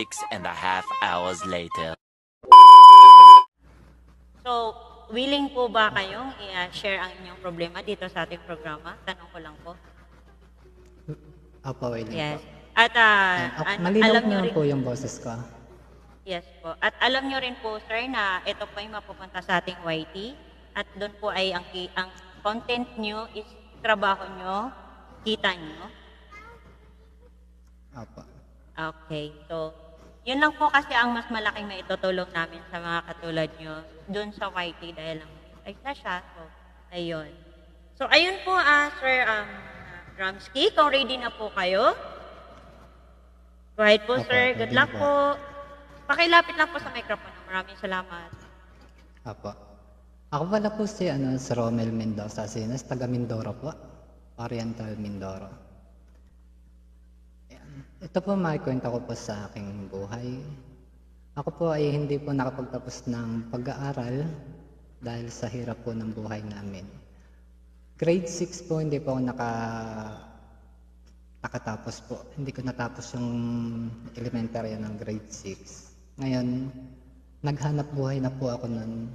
6.5 hours later. So, willing po ba kayong i-share ang inyong problema dito sa ating programa? Tanong ko lang po. Opo, willing Yes. po. At Malinaw alam nyo naman rin po yung boses ko. Yes po. At alam nyo rin po, sir, na ito po ay mapupunta sa ating YT. At doon po ay ang content nyo is trabaho nyo, kita nyo. Opo. Okay. So, yun lang po kasi ang mas malaking maitutulong namin sa mga katulad nyo doon sa YT dahil lang ay siya. So, ayun. So, ayun po, Sir Ramsky, kung ready na po kayo. Go ahead po, Opo, sir. Good ready luck na po. Pakilapit lang po sa microphone. Maraming salamat. Opo. Ako pala po si Romel Mendoza Sinas, taga Mindoro po. Oriental Mindoro. Ayan. Ito po makikwento ko po sa aking buhay. Ako po ay hindi po nakapagtapos ng pag-aaral dahil sa hirap po ng buhay namin. Grade 6 po hindi po ako nakatapos po. Hindi ko natapos yung elementary ng grade 6. Ngayon, naghanap buhay na po ako nun.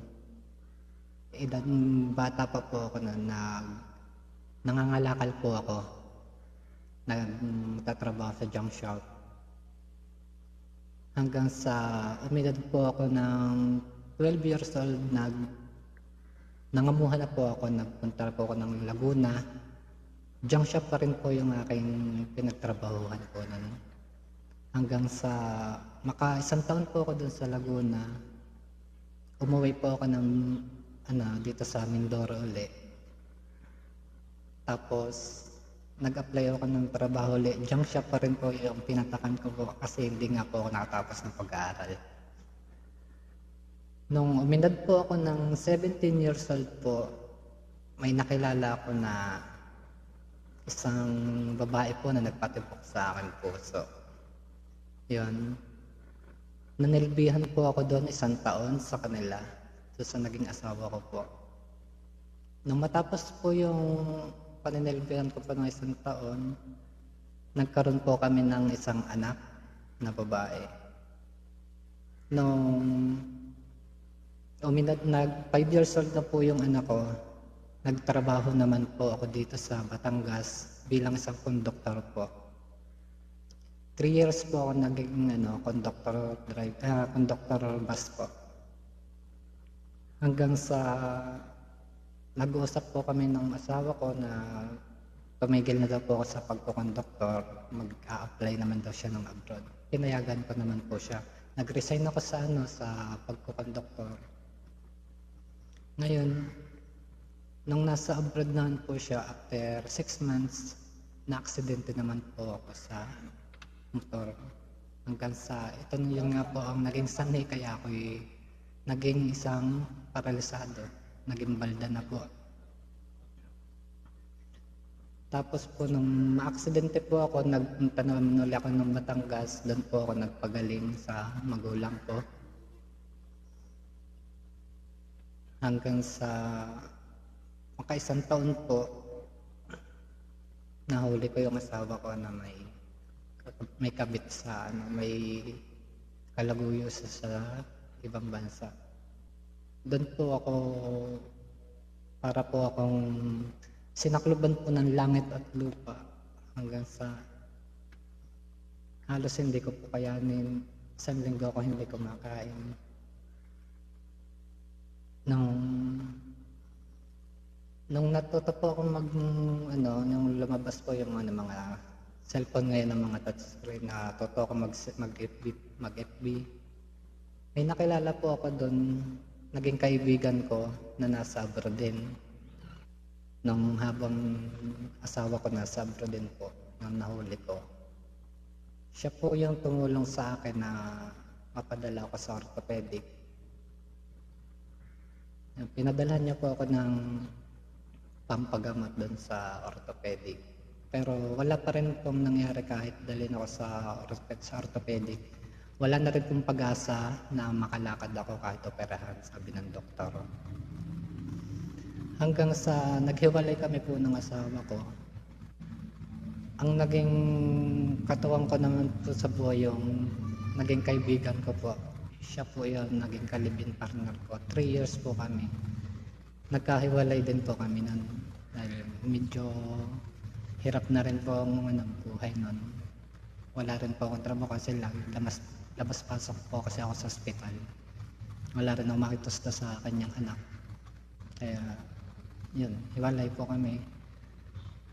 Bata pa po ako nun, nangangalakal po ako. Nagtatrabaho sa junk shop. Hanggang sa umidad po ako ng 12 years old, nangamuhan na po ako, nagpunta po ako ng Laguna. Junk shop pa rin po yung aking pinagtrabahuhan po nun. Hanggang sa isang taon po ako dun sa Laguna. Umuwi po ako dito sa Mindoro uli. Tapos nag-apply ako ng trabaho uli. Junk shop pa rin po yung pinatakan ko po kasi hindi nga po ako nakatapos ng pag-aaral. Nung uminad po ako ng 17 years old po, may nakilala ako na isang babae po na nagpatibok sa akin puso. Yun. Nanilbihan po ako doon 1 taon sa kanila. Sa naging asawa ko po. Nung matapos po yung paninilbihan ko po ng 1 taon, nagkaroon po kami ng isang anak na babae. Nung 5 years old na po yung anak ko, nagtrabaho naman po ako dito sa Batangas bilang isang conductor po. 3 years po ako naging conductor bus po. Hanggang sa nag-uusap po kami ng asawa ko na tumigil na daw po ako sa pagkukonduktor, mag-a-apply naman daw siya ng abroad. Pinayagan ko naman po siya. Nag-resign ako sa pagkukonduktor. Ngayon, nung nasa abroad naman po siya, after 6 months, na-aksidente naman po ako sa motor. Hanggang sa, ito yung nga po ang naging sanhi kaya ako'y naging isang paralisado. Naging balda na po. Tapos po nung ma-aksidente po ako, nagpunta naman ulit ako ng Batangas. Doon po ako nagpagaling sa magulang ko. Hanggang sa maka-1 taon po, nahuli ko yung asawa ko na may kabit sa may kalaguyo sa ibang bansa. Doon po ako, para po akong sinakluban po ng langit at lupa hanggang sa halos hindi ko po kayanin. 1 linggo ako hindi kumakain. Nung natuto po akong nung lumabas po yung mga cellphone ngayon ng mga touchscreen, natuto ako mag-FB. May nakilala po ako doon, naging kaibigan ko na nasa abroad din. Nung habang asawa ko nasa abroad din po, nung nahuli ko. Siya po yung tumulong sa akin na mapadala ako sa orthopedic. Pinadala niya po ako ng pampagamot doon sa orthopedic. Pero wala pa rin pong nangyari kahit dalhin ako sa orthopedic. Wala na rin pong pag-asa na makalakad ako kahit operahan, sabi ng doktor. Hanggang sa naghiwalay kami po ng asawa ko. Ang naging katuwang ko naman po sa buhay yung naging kaibigan ko po. Siya po yung naging kalibin partner ko. 3 years po kami. Nagkahiwalay din po kami nun. Dahil medyo hirap na rin po ang buhay nun. Wala rin po akong trabaho kasi labas pasok po kasi ako sa ospital. Wala rin akong makitusta sa kanyang anak. Kaya yun, hiwalay po kami.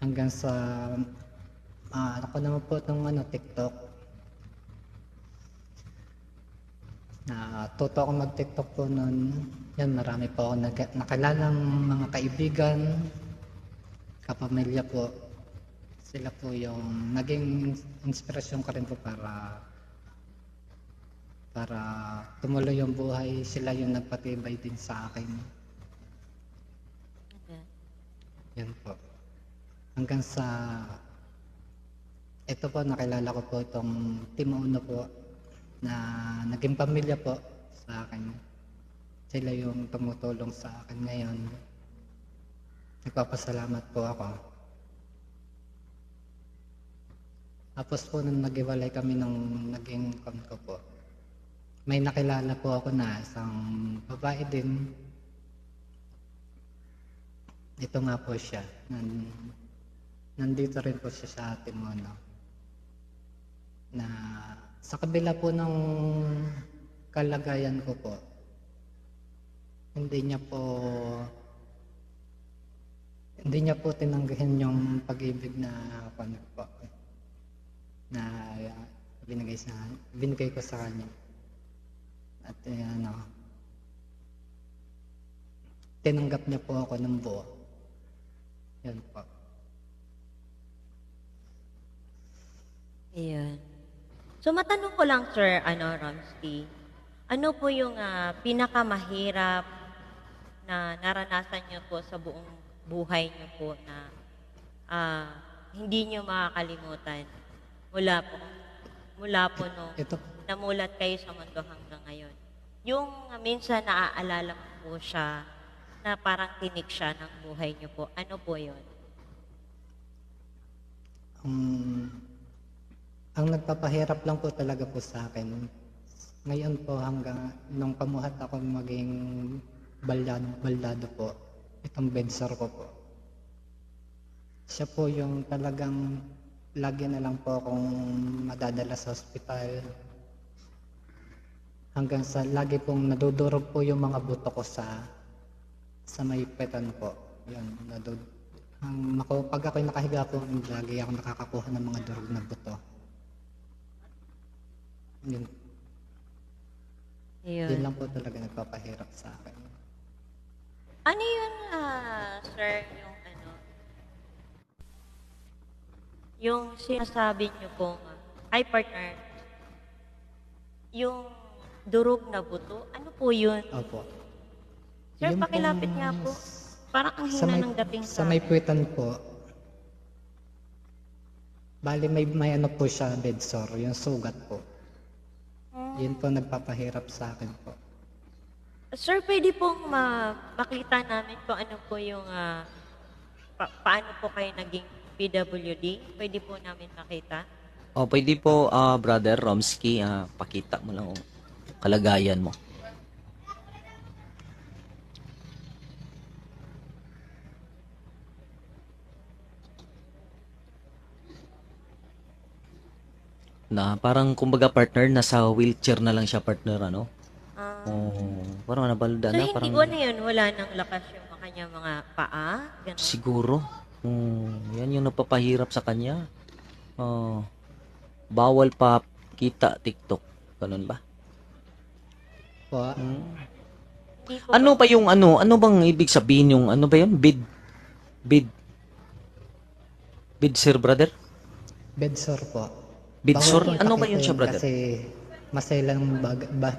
Hanggang sa ako naman po itong TikTok. Natuto ako mag-TikTok po noon. Yan, marami po ako nakilalang mga kaibigan, kapamilya po. Sila po yung naging inspirasyon ko rin po para tumuloy yung buhay. Sila yung nagpatibay din sa akin. Okay. Yan po. Hanggang sa ito po, nakilala ko po itong Timono po na naging pamilya po sa akin. Sila yung tumutulong sa akin ngayon. Nagpapasalamat po ako. Tapos po nung nag-iwalay kami nung naging ko po, may nakilala po ako na isang babae din. Ito nga po siya. Nandito rin po siya sa Timono. Na sa kabila po ng kalagayan ko po, hindi niya po tinanggihan yung pag-ibig na po, na binigay ko sa kanya. At tinanggap niya po ako ng buo. Yan po. Ayan. So matanong ko lang, Sir Ramsky, ano po yung pinakamahirap na naranasan niyo po sa buong buhay niyo po na hindi niyo makakalimutan mula po nung namulat kayo sa mundo hanggang ngayon? Yung minsan naaalala mo po siya na parang tinik siya ng buhay niyo po. Ano po yun? Ang nagpapahirap lang po talaga po sa akin, ngayon po hanggang nung pamuhat ako maging baldado po, itong bedsore ko po. Siya po yung talagang lagi na lang po akong madadala sa ospital. Hanggang sa lagi pong nadudurog po yung mga buto ko sa may petan po. Yun, pag ako'y nakahiga po, lagi ako nakakakuha ng mga durog na buto. Yun. Yun lang po talaga nagpapahirap sa akin. Ano yun, sir, yung sinasabi niyo po, ay partner, yung durog na buto, ano po yun? Opo. Sir, Yun pakilapit pong nga po. Parang ang hina ng dating sa may puwetan po. Bali may po siya, bedsore, yung sugat po. Yun po nagpapahirap sa akin po. Sir, pwede pong makita namin kung ano po yung paano po kayo naging PWD? Pwede po namin makita? Pwede po, Brother Romsky, pakita mo lang kalagayan mo. Na parang kumbaga partner, nasa wheelchair na lang siya partner, ano? Parang nabalda So, na. hindi Parang, ko na yun, wala nang lakas yung kanya mga paa? Ganun. siguro. Yan yung napapahirap sa kanya. Bawal pa kita TikTok. Ganun ba? Po, Hindi po Ano pa yung ano bang ibig sabihin yung ano ba yun? Bid, sir brother? bedsore po. Bidsore? Bawal pong Ano ba yun pakita siya, brother? Kasi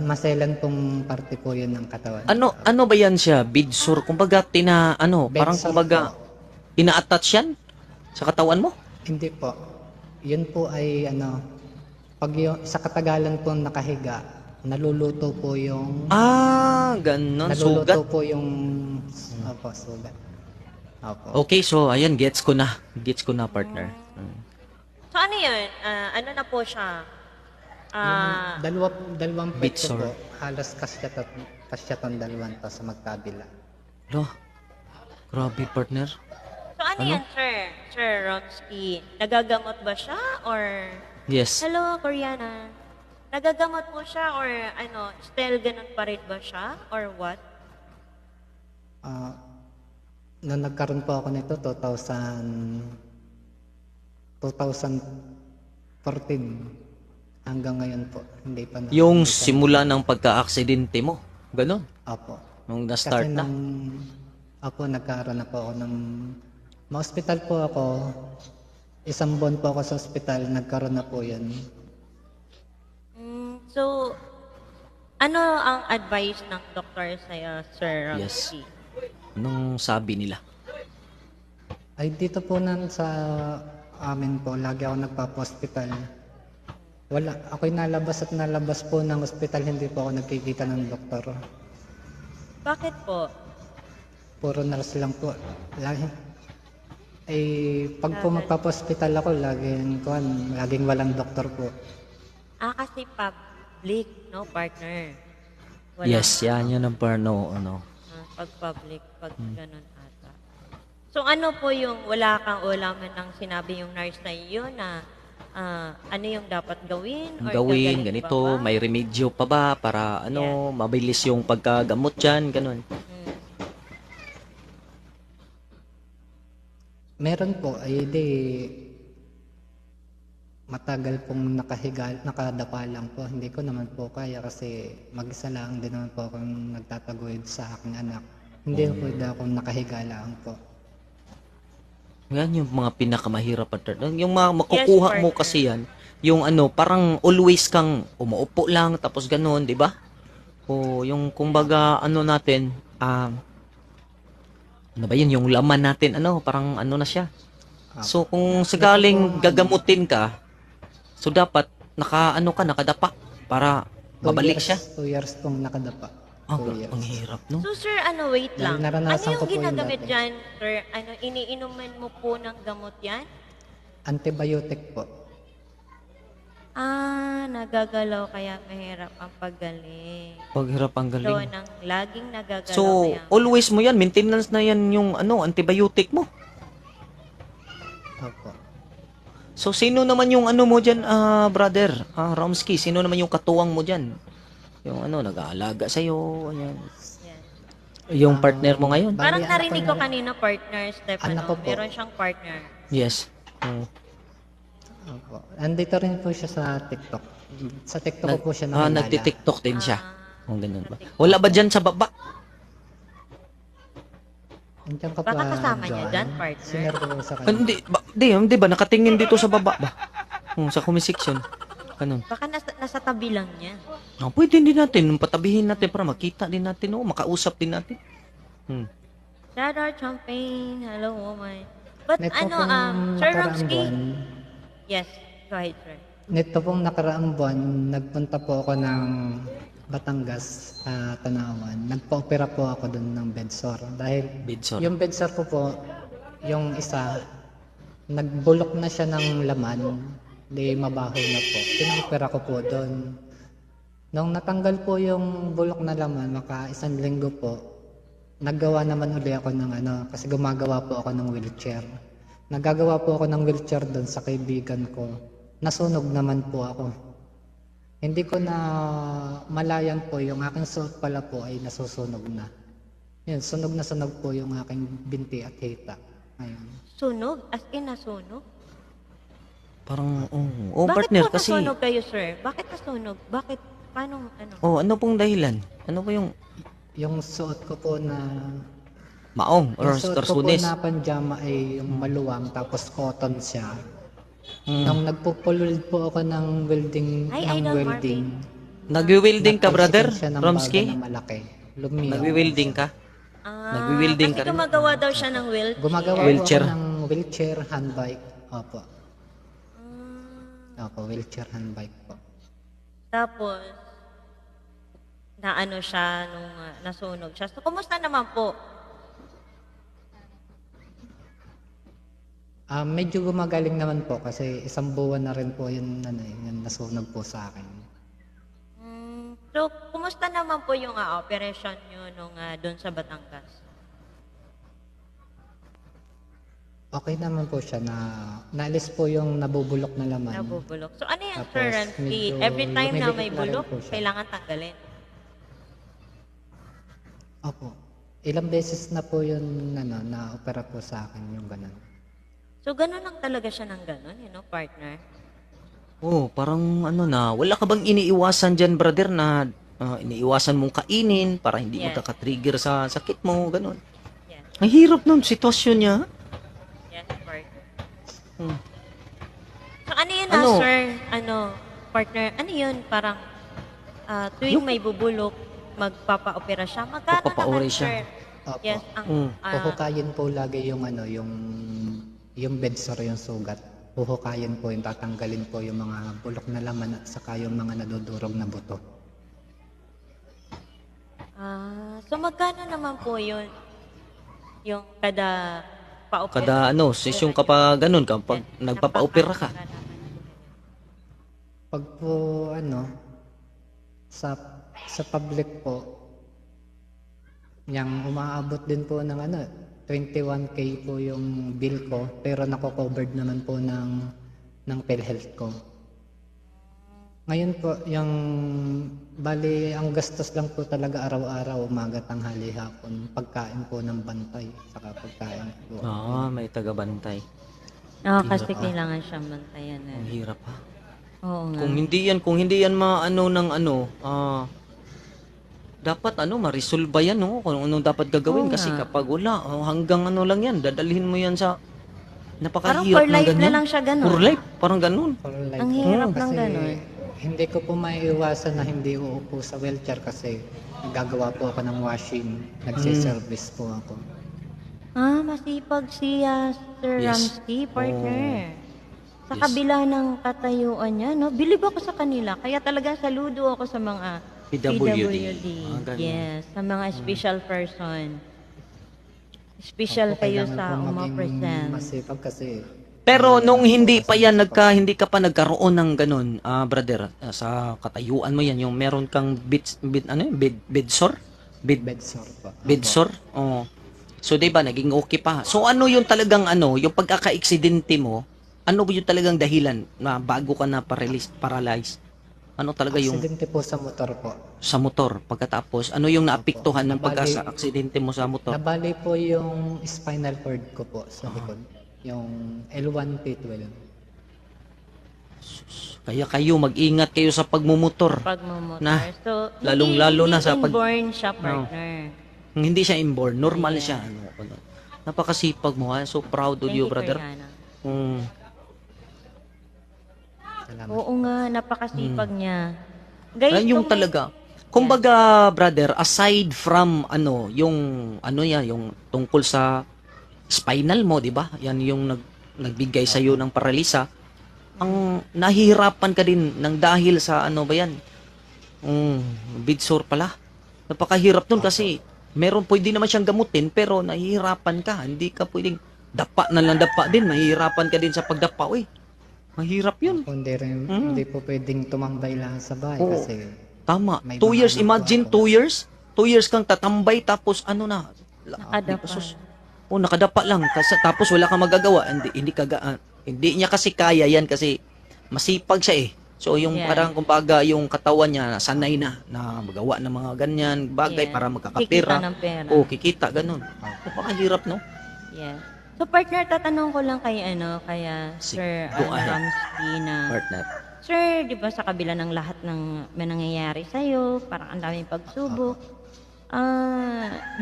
maselan pong parte po yun ng katawan. Ano ba yan siya? Bidsore? Kumbaga parang Bedsore kumbaga po. ina-attach yan sa katawan mo? Hindi po. Yun po ay pag sa katagalan po nakahiga, naluluto po yung Ganon. naluluto Sugat. po yung sugat. Opo. Okay, so ayan, gets ko na. Gets ko na, partner. So, ano yun? Ano na po siya? Ah, Dalawang pwesto Bitsor. po, halos kasya tong dalawang to sa magkabila. Lo, grabe partner. so ano Ano? yan, sir? Sir Romsky, nagagamot ba siya or... Yes. Hello, Koreana. Nagagamot po siya or ano, still ganun pa rin ba siya or what? Ah, nung nagkaroon po ako nito 2014 hanggang ngayon po, hindi pa Yung hindi pa simula ng pagka-aksidente mo. Ganon. Opo. Nung Kasi na-start na. nagkaroon na po ako ng ma-hospital po ako. Isang buwan po ako sa hospital, nagkaroon na po yun. So, ano ang advice ng doktor sa'yo, Sir Yes. Romsky? Anong sabi nila? Ay dito po sa amin po, lagi ako nagpapa-hospital. Ako'y nalabas po ng hospital, hindi po ako nagkikita ng doktor. Bakit po? Puro nurse lang po. Pag po magpapa-hospital ako, laging walang doktor po. Kasi public, no, partner? Wala. Yes, yan ang parno, ano. Pag public, pag ganun ata. So ano po yung wala kang ulaman ng sinabi yung nurse na iyo na ano yung dapat gawin? Or Gawin, gagaling ganito, pa ba? may remedyo pa ba para ano, mabilis yung pagkagamot dyan, ganun. Meron po, matagal pong nakadapa lang po. Hindi ko naman po kaya kasi mag-isa lang din naman po akong nagtataguyod sa aking anak. Hindi po ako nakahiga lang po. Yan yung mga pinakamahirap partner. Yung makukuha Yes, mo partner. kasi yan, yung ano, parang always kang umuupo lang, tapos ganun, di ba? O yung kumbaga, ano natin, ano ba yun, yung laman natin, ano, parang ano na siya. So, kung sakaling gagamutin ka, so dapat, nakadapa, para babalik siya. 2 years pong nakadapa. Ah, 2 years. ang hirap, no? So sir, wait lang. Ano Naranasan yung ko po yun ginagamit dati. dyan, sir? Ano, iniinuman mo po ng gamot yan? Antibiotic po. Nagagalaw kaya mahirap ang paggaling. Paghirap ang So, galing. nang laging nagagalaw So, kaya... always mo yan, maintenance na yan yung ano, antibiotic mo. Opo. So, sino naman yung ano mo dyan, brother, Romsky? Sino naman yung katuwang mo dyan? Yung ano, nag-aalaga sa'yo, ayan. Yan. Yung partner mo ngayon? Bali, Parang anak narinig ko ko na- kanina, partner, Anak Stefano. ko po. Meron siyang partner. Yes. Oh. Opo. Andito rin po siya sa TikTok. Sa TikTok ko po siya nakilala. Nagtitiktok din siya. Oh, ganun ba? Wala ba dyan sa baba? Andiyan ka Baka pa, kasama niya Joanne. dyan, partner. Sinare ko sa kanya. Hindi ba? Nakatingin dito sa baba ba? Sa comment section. Ganun. Baka nasa tabi lang niya. Pwede din natin, patabihin natin para makita din natin, makausap din natin. Shout out champagne. Hello, woman. But Nito ano, pong Sir nakaraang Romsky? buwan, Yes, go ahead, sir. nito pong nakaraang buwan, nagpunta po ako ng Batangas, Tanawan. Nagpa-opera po ako doon ng bedsore. Dahil Bedsore. yung bedsore ko po, yung isa, nagbulok na siya ng laman. Di mabaho na po. Pina-opera ko po doon. Nung natanggal po yung bulok na laman, maka 1 linggo po, naggawa naman uli ako ng kasi gumagawa po ako ng wheelchair. Nagagawa po ako ng wheelchair doon sa kaibigan ko. Nasunog naman po ako. Hindi ko na malayan po yung aking suot pala po ay nasusunog na. Yun, sunog na sunog po yung aking binti at hita. Ayun. Sunog? As in, nasunog? Parang, Bakit partner, po kasi, nasunog kayo, sir? Bakit nasunog? Bakit? Paano, ano? ano pong dahilan? Ano ba yung Yung suot ko po na maong or yung suot ko po sunis? na panjama ay yung maluwang tapos cotton siya. Nung nagpupulod po ako ng welding, Ay, ng Idol welding. Nagwi-welding ka, brother? nagpagsikan siya ng Romsky? baga na malaki. Lumiyaw. Nagwi-welding ka? Nagwi-welding kasi ka rin? gumagawa daw siya ng wheelchair. Gumagawa Wheelchair. po ako ng wheelchair handbike. Opo. Opo, wheelchair handbike po. Tapos, naano siya nung nasunog siya. So, kumusta naman po? Medyo gumagaling naman po kasi 1 buwan na rin po yung nasunog po sa akin. kumusta naman po yung operation nyo nung doon sa Batangas? Okay naman po siya na naalis po yung nabubulok na laman. Nabubulok. So ano yan, Tapos, Sir Ramsey? medyo Every time na lumiliit may na rin bulok, po siya. kailangan tanggalin. Opo. Ilang beses na po yun na-opera po sa akin yung ganun. So ganun lang talaga siya ng ganun, partner? Oh, parang ano na, wala ka bang iniiwasan dyan, brother, na iniiwasan mong kainin para hindi Yes. magkaka-trigger sa sakit mo, ganun. Yes. Ang hirap nun, sitwasyon niya. Yes, partner. Hmm. So ano yun Ano? sir? Partner, ano yun? Parang tuwing may bubulok, magpapa-opera siya. Magkano Magpapa-opera naman, siya. sir? Opo. Yes, ang Huhukayin po lagi yung bedsore, yung sugat. Huhukayin po yung tatanggalin po yung mga bulok na laman at saka yung mga nadudurog na buto. so magkano naman po yun? Yung kada pa-opera? Kada sesyon kapag ganun, kapag nagpapa-opera ka. Pag po sa public po, yang umaabot din po ng 21K po yung bill ko, pero nako-covered naman po ng PhilHealth ko. Ngayon po, bali, ang gastos lang po talaga araw-araw, umaga, tanghali, hapon, pagkain po ng bantay, saka pagkain po. May taga-bantay. Kasi kailangan siyang bantayan. Ang hirap ha. Oo nga. Kung hindi yan dapat ma-resolve yan, kung anong dapat gagawin. Oo Kasi nga. kapag wala, hanggang lang yan, dadalhin mo yan sa Parang napakahirap for na life ganyan. na lang siya ganun. For life, parang ganun. For life Ang po. hirap Kasi ng ganun. hindi ko po maiiwasan na hindi uupo sa wheelchair kasi nagagawa po ako ng washing, nagsiservice po ako. Masipag siya, Sir Yes. Ramsey, partner. Sa Yes. kabila ng katayuan niya, bilib ako sa kanila. Kaya talaga saludo ako sa mga PWD. Ganun. Yes, sa mga special person. Special Opo, kayo kailangan sa po maging umapresent. masipag kasi Pero nung hindi pa ka pa nagkaroon ng ganun, brother, sa katayuan mo yan, yung meron kang bedsore? bedsore po. Bedsore? Oh. So, di ba, naging okay pa. So, ano yung talagang yung pagkaka-aksidente mo, ano yung talagang dahilan na bago ka na paralyzed? Ano talaga yung Aksidente po sa motor po. sa motor? Pagkatapos, ano yung naapektuhan ng Nabali- pagka-aksidente mo sa motor? Nabali po yung spinal cord ko po sa likod. Yung L1P12. Kaya kayo, mag-ingat kayo sa pagmumotor. Pagmumotor. Na, So, lalong-lalo na sa inborn siya, partner. Hindi siya inborn, normal siya. Napakasipag mo, ha? So proud of Thank you, you, brother. Kuya Ana. Salamat. Oo nga, napakasipag niya. Guys, Yan yung kung may- talaga. Kumbaga, brother, aside from yung yung tungkol sa spinal mo, 'di ba? Yan yung nagbigay sa iyo ng paralisa. Ang nahihirapan ka din ng dahil sa ba yan? Bedsore pala. Napakahirap nun kasi pwede naman siyang gamutin pero nahihirapan ka. Hindi ka pwedeng dapa na lang dapa din. Mahihirapan ka din sa pagdapa, Mahirap yun. Hindi rin, hindi po pwedeng tumambay lang sa bahay Oo. kasi Tama. May 2 years, mga anak imagine po 2 years. 2 years kang tatambay tapos Nakadapa. nakadapa lang kasi tapos wala kang magagawa. Hindi niya kasi kaya yan kasi masipag siya So yung Yeah. parang kumbaga yung katawan niya sanay na magawa ng mga ganyan bagay Yeah. para Kikita magkakapera. ng pera. Kikita ganun. Napakahirap, no? Yes. So, partner, tatanong ko lang kaya Sige, Sir go ahead. Ramsey na, Partner. Sir, di ba sa kabila ng lahat ng may nangyayari sa'yo, parang ang daming pagsubok,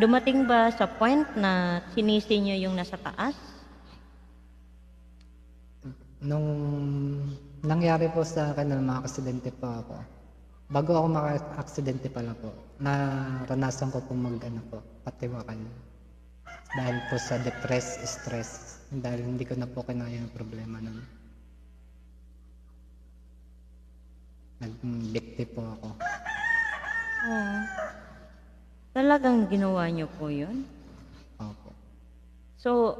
dumating ba sa point na sinisi niyo yung nasa taas? nung nangyari po sa akin na mga aksidente pa ako, bago ako maka-aksidente pala po, naranasan ko pong patiwakan. Dahil po sa stress, dahil hindi ko na po kinaya yung problema nun. Nag-bikti po ako. Oo. Talagang ginawa niyo po yun? Opo. So,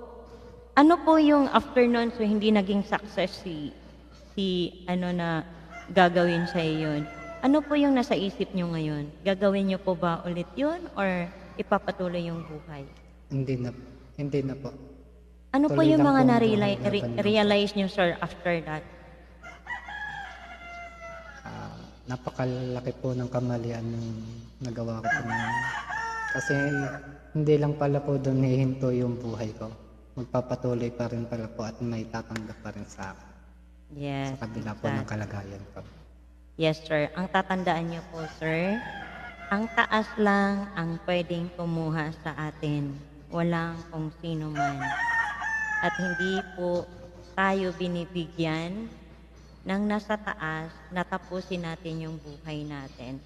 ano po yung after nun, so hindi naging success si na gagawin sa yun? Ano po yung nasa isip nyo ngayon? Gagawin nyo po ba ulit yun or ipapatuloy yung buhay? Hindi na, hindi na po. Ano po Tuloy yung lang mga po ang na-realize buhay, laban lang. realize nyo, sir, after that? Napakalaki po ng kamalian ng nagawa ko po ngayon. Kasi hindi lang pala po doon hihinto yung buhay ko. Magpapatuloy pa rin pala po at may tatanggap pa rin sa akin. Yes. Sa kabila po ng kalagayan ko. Yes, sir. Ang tatandaan niyo po, sir, ang taas lang ang pwedeng kumuha sa atin. Walang kung sino man. At hindi po tayo binibigyan ng nasa taas na tapusin natin yung buhay natin.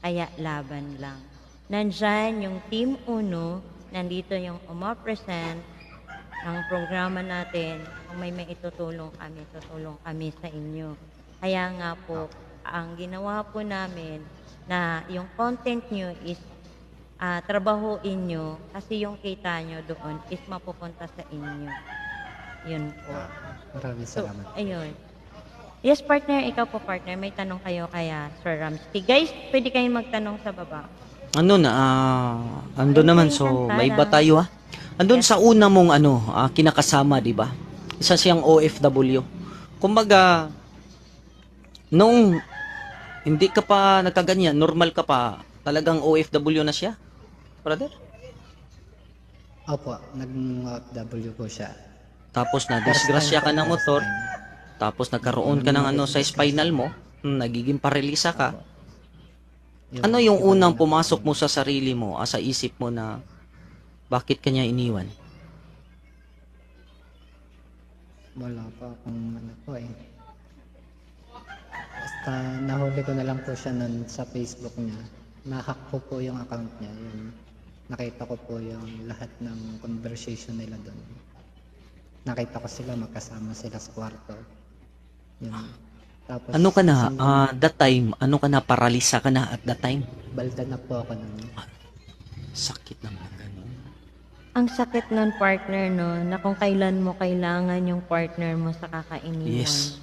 Kaya laban lang. Nandyan yung Team Uno, nandito yung umapresent ng programa natin. Kung may itutulong kami sa inyo. Kaya nga po, ang ginawa po namin na yung content nyo is trabahuin nyo kasi yung kita nyo doon is mapupunta sa inyo. Yun po. Maraming So, salamat. ayun. Yes, partner. Ikaw po, partner. May tanong kayo kaya Sir Ramsey. Guys, pwede kayong magtanong sa baba. Ano na, andun naman, so may iba tayo ha. Andun sa una mong kinakasama, di ba? Isa siyang OFW. Kumbaga, nung hindi ka pa nagkaganyan, normal ka pa, talagang OFW na siya, brother? Opo, nag-OFW po siya. Tapos na disgrasya ka ng motor, tapos nagkaroon ka ng sa spinal mo, nagiging paralisa ka. Ano yung unang pumasok mo sa sarili mo, sa isip mo na bakit kanya iniwan? Wala pa akong po eh. Basta nahuli ko na lang po siya nun sa Facebook niya. Nahack ko po yung account niya. Yun. Nakita ko po yung lahat ng conversation nila doon. Nakita ko sila, magkasama sila sa kwarto. Yun. Tapos, Ano ka na, that time, ano ka na, paralisa ka na at that time? balda na po ako nun. Sakit naman ganun. Ang sakit nun, partner, no, na kung kailan mo kailangan yung partner mo sa kakainiwan. Yes.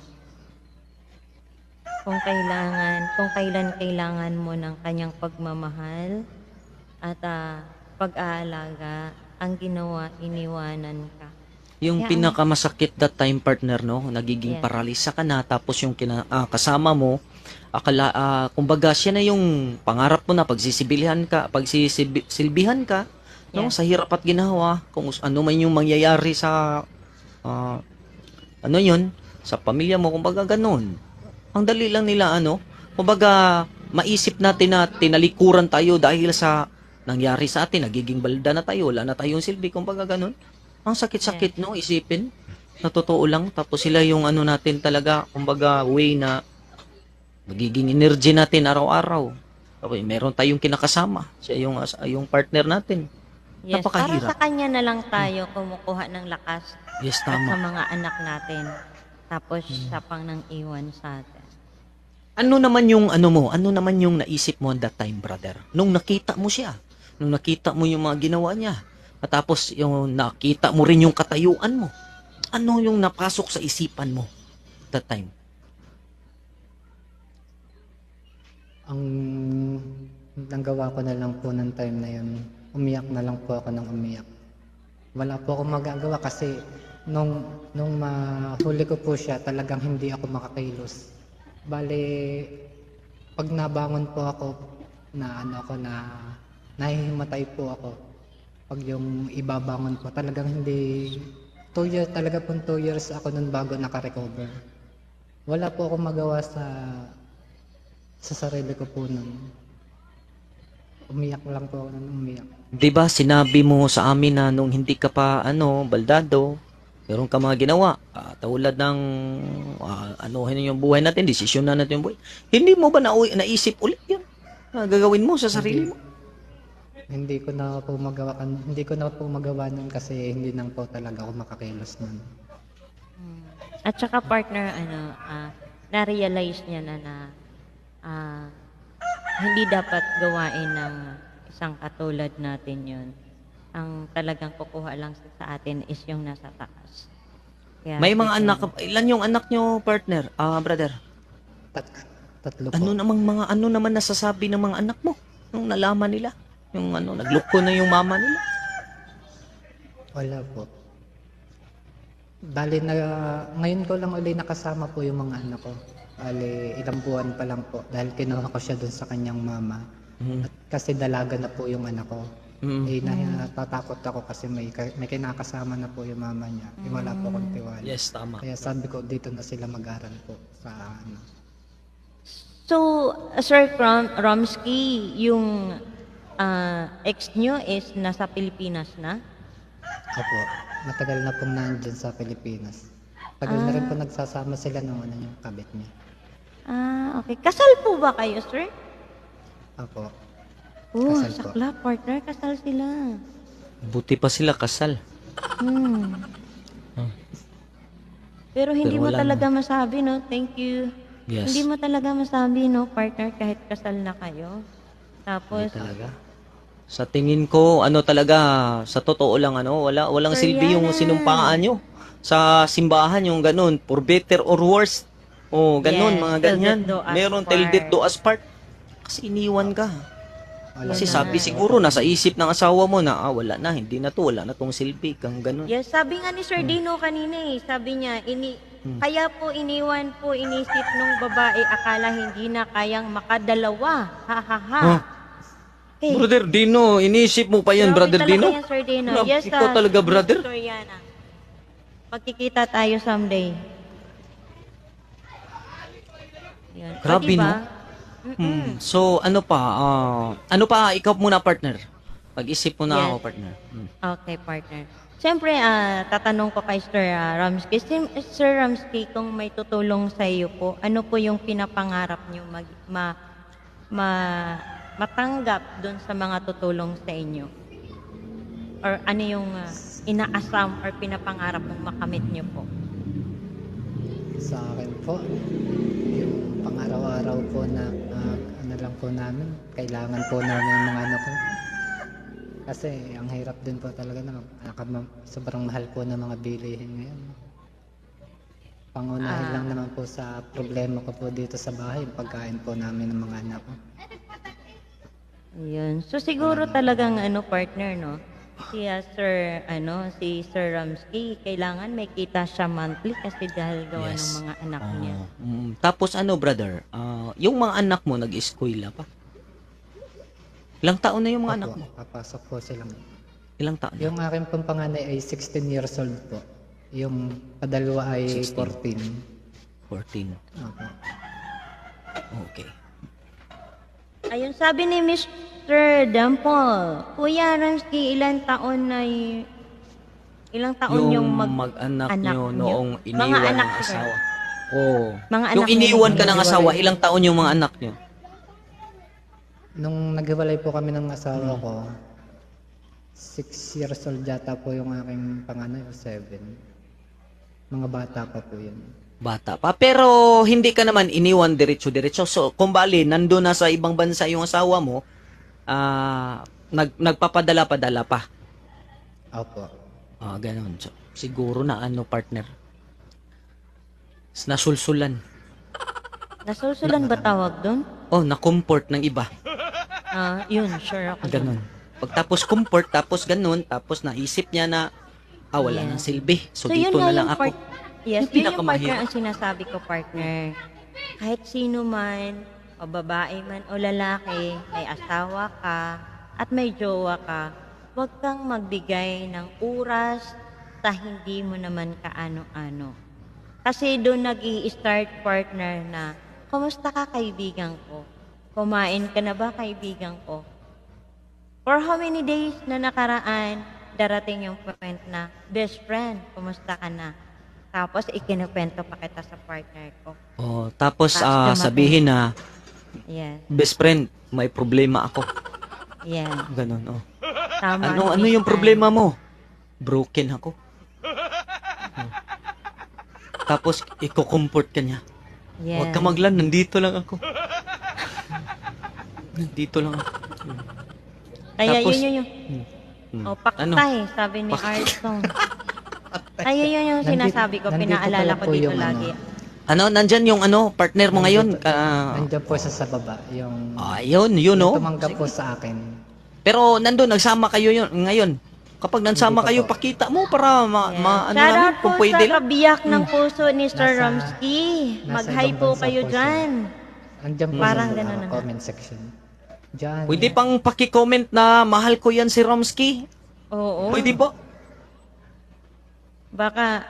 Kung kailan kailangan mo ng kanyang pagmamahal at pag-aalaga, ang ginawa, iniwanan ka. Yung Kaya pinakamasakit that time, partner, no, nagiging Yes. paralisa ka na, tapos yung kasama mo, kumbaga siya na yung pangarap mo na pagsisilbihan ka, no, Yes. sa hirap at ginawa, kung ano man yung mangyayari sa, sa pamilya mo, kumbaga ganun. Ang dali lang nila, kumbaga, maisip natin na tinalikuran tayo dahil sa nangyari sa atin, nagiging balda na tayo, wala na tayong silbi, kumbaga ganun. Ang sakit-sakit, no, isipin, na totoo lang, tapos sila yung natin talaga, kumbaga, way na magiging energy natin araw-araw. Tapos meron tayong kinakasama, siya yung partner natin. Yes, para Napakahirap. sa kanya na lang tayo kumukuha ng lakas Yes, at sa tama. mga anak natin. Tapos siya pang nang iwan sa atin. Ano naman yung naisip mo at that time, brother? Nung nakita mo siya, nung nakita mo yung mga ginawa niya, at tapos yung nakita mo rin yung katayuan mo, ano yung napasok sa isipan mo that time? Ang nanggawa ko na lang po ng time na yun, umiyak na lang po ako ng umiyak. Wala po akong magagawa kasi nung mahuli ko po siya, talagang hindi ako makakilos. Bale, pag nabangon po ako, nahihimatay po ako. Pag yung ibabangon po, talagang hindi, 2 years, talaga po 2 years ako nun bago nakarecover. Wala po akong magawa sa sarili ko po nun. Umiyak lang po ako nun, umiyak. 'Di ba sinabi mo sa amin na nung hindi ka pa baldado, meron ka mga ginawa, tulad ng yung buhay natin, desisyon na natin yung buhay. Hindi mo ba naisip ulit 'yun? Gagawin mo sa sarili mo? Hindi ko na po magawa nun kasi hindi nang po talaga ako makakilos nun. At saka partner, na-realize niya na hindi dapat gawain ng isang katulad natin yun. Ang talagang kukuha lang sa atin is yung nasa taas. Kaya, May mga anak, ilan yung anak nyo, partner? Brother? Tatlo po. Ano naman nasasabi ng mga anak mo nung nalaman nila? Yung nagloko na yung mama nila. Wala po. Bali na, ngayon ko lang ulit nakasama po yung mga anak ko. Bali, ilang buwan pa lang po. Dahil kinuha ko siya dun sa kanyang mama. Mhm. At kasi dalaga na po yung anak ko. Mhm. Natatakot ako kasi may kinakasama na po yung mama niya. Wala po akong tiwala. Yes, tama. Kaya sabi ko dito na sila mag-aral po sa ano. So, Sir Romsky, yung ex nyo is nasa Pilipinas na? Opo, matagal na pong nandyan sa Pilipinas. Tagal na rin po nagsasama sila nung yung kabit niya. Okay. Kasal po ba kayo, sir? Opo. Oh, Kasal po. sakla, partner. Kasal sila. Buti pa sila kasal. Hmm. Pero hindi Pero mo wala talaga masabi, no? Thank you. Yes. Hindi mo talaga masabi, no, partner, kahit kasal na kayo. Tapos, Hindi talaga. Sa tingin ko, talaga, sa totoo lang, walang Sir silbi yung Yana. sinumpaan nyo. Sa simbahan, yung ganun, for better or worse. Oh, ganun, Yes, mga till ganyan. death do us Meron part. till death do us part. Kasi iniwan ka. Wala Kasi na. sabi siguro, nasa isip ng asawa mo na, wala na, hindi na to, wala na tong silbi, kang ganun. yes, sabi nga ni Sir Dino kanina sabi niya, kaya po inisip nung babae, akala hindi na kayang makadalawa. Ha, ha, ha. Huh? Okay. Brother Dino, inisip mo pa yan, Grabe Brother talaga Dino? yan, Sir Dino. Grabe, Yes, ikaw talaga, brother? Sister Yana. Magkikita tayo someday. Yan. Grabe, diba? no? So, ano pa, ikaw muna, partner. Pag-isip mo na Yes. ako, partner. Okay, partner. Siyempre, tatanong ko kay Sir Ramsky. Sir Ramsky, kung may tutulong sa iyo po, ano po yung pinapangarap niyo matanggap doon sa mga tutulong sa inyo? Or ano yung inaasam or pinapangarap mong makamit niyo po? Sa akin po, yung pang-araw-araw po na ano lang po namin, kailangan po namin ng mga ano ko. Kasi ang hirap din po talaga na sobrang mahal po ng mga bilihin ngayon. Pangunahin lang naman po sa problema ko po dito sa bahay, yung pagkain po namin ng mga anak ko. Ayun. So siguro talagang partner, no? Si Sir Ramsky, kailangan may kita siya monthly kasi dahil gawa ng mga anak niya. Tapos brother, yung mga anak mo nag-eskwela pa? Ilang taon na yung mga anak mo? Papasok po silang. Ilang taon na? Yung aking pong panganay ay 16 years old po. Yung padalawa ay 16. 14. 14. Opo. Okay. Ayun, sabi ni Mr. Dampol, Kuya Ramsky, ilang taon yung mag-anak anak nyo nyo? noong Mga iniwan anak, ng sir. asawa. Oo. Mga Yung anak nyo iniwan na ka ng asawa, ilang taon yung mga anak nyo? Nung naghiwalay po kami ng asawa ko, 6 years old yata po yung aking panganay o 7. Mga bata pa po yun. Bata pa. Pero hindi ka naman iniwan diretso-diretso. So, kung bali, nandun na sa ibang bansa yung asawa mo, nagpapadala-padala pa. Opo. Ganun. So, siguro na partner. Nasulsulan. Nasulsulan ba tawag doon? Na-comfort ng iba. Yun, sure ako. Ganun. Pagtapos comfort, tapos ganun, tapos naisip niya na, wala nang silbi. So, dito yun nga na lang yung ako. Yes, Yung yun yung pinakamahirap. partner ang sinasabi ko, partner. Kahit sino man, o babae man o lalaki, may asawa ka at may jowa ka, huwag kang magbigay ng oras sa hindi mo naman kaano-ano. Kasi doon nag-i-start, partner, na, kumusta ka, kaibigan ko? Kumain ka na ba, kaibigan ko? For how many days na nakaraan, darating yung point na, best friend, kumusta ka na? Tapos ikinukwento pa kita sa partner ko. Tapos Tapos sabihin na, Yes. best friend, may problema ako. Yes. Ganun, Tama. Ano yung problema mo? Broken ako. Tapos, iko-comfort ka niya. Yes. Huwag ka maglan, nandito lang ako. Nandito lang ako. Kaya Tapos, yun yung... paktay, sabi ni Arson. Kaya yun yung sinasabi ko, Nandito pinaalala pala ko po dito yung lagi. Ano, nandyan yung ano, partner mo ngayon? Nandiyan po siya sa baba. Yung, Yun, yun, yung no? tumanggap po sa akin. Pero nandun, nagsama kayo yun, ngayon. Kapag nagsama Hindi pa kayo, po. pakita mo para ano Shout namin, out po kung pwede sa lang. kabiyak ng puso ni Sir Nasa- Romsky. nasa Mag-hi ibang po bansa kayo po siya. dyan. Nandiyan po Parang sa ganun na. comment section. Diyan. Pwede pang paki-comment na mahal ko yan si Romsky. Oo. Pwede po. Baka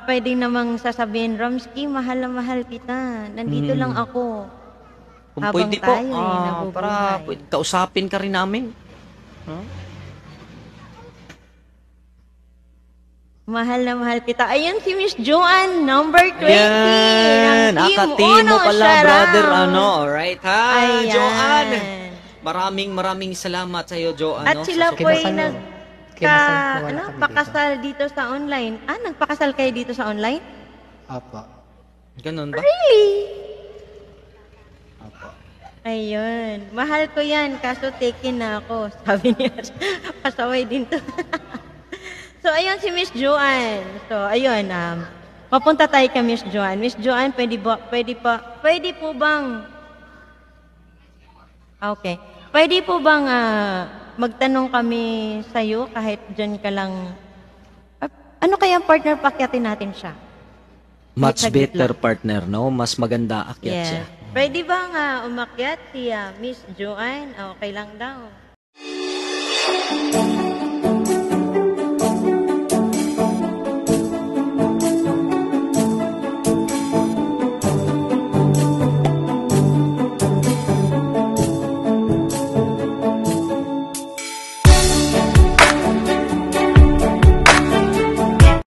pwede namang sasabihin, Romsky, mahal na mahal kita. Nandito lang ako. Kung Habang pwede po, tayo ay nabubuhay. para kausapin ka rin namin. Mahal na mahal kita. Ayun si Miss Joanne, number 20. Yan, ng Team akati mo Uno. pala, Shout brother, out. alright ha, Ayan. Joanne. Maraming salamat sa iyo, Jo. At sila po ay Kinasal po. Kinasal po wala kami dito. pakasal dito sa online. Nagpakasal kayo dito sa online? Opo. Ganun ba? Really? Opo. Ayun. Mahal ko yan, kaso taken na ako. Sabi niya, pasaway din to. So, ayun si Miss Joanne. So, ayun, papunta tayo kay Miss Joanne. Miss Joanne, pwede po bang, okay. Pwede po bang magtanong kami sa'yo kahit dyan ka lang, ano kaya partner, pakyatin natin siya? Much Saglit better lang. partner, no? Mas maganda akyat siya. Pwede bang umakyat si Miss Joanne? Okay lang daw.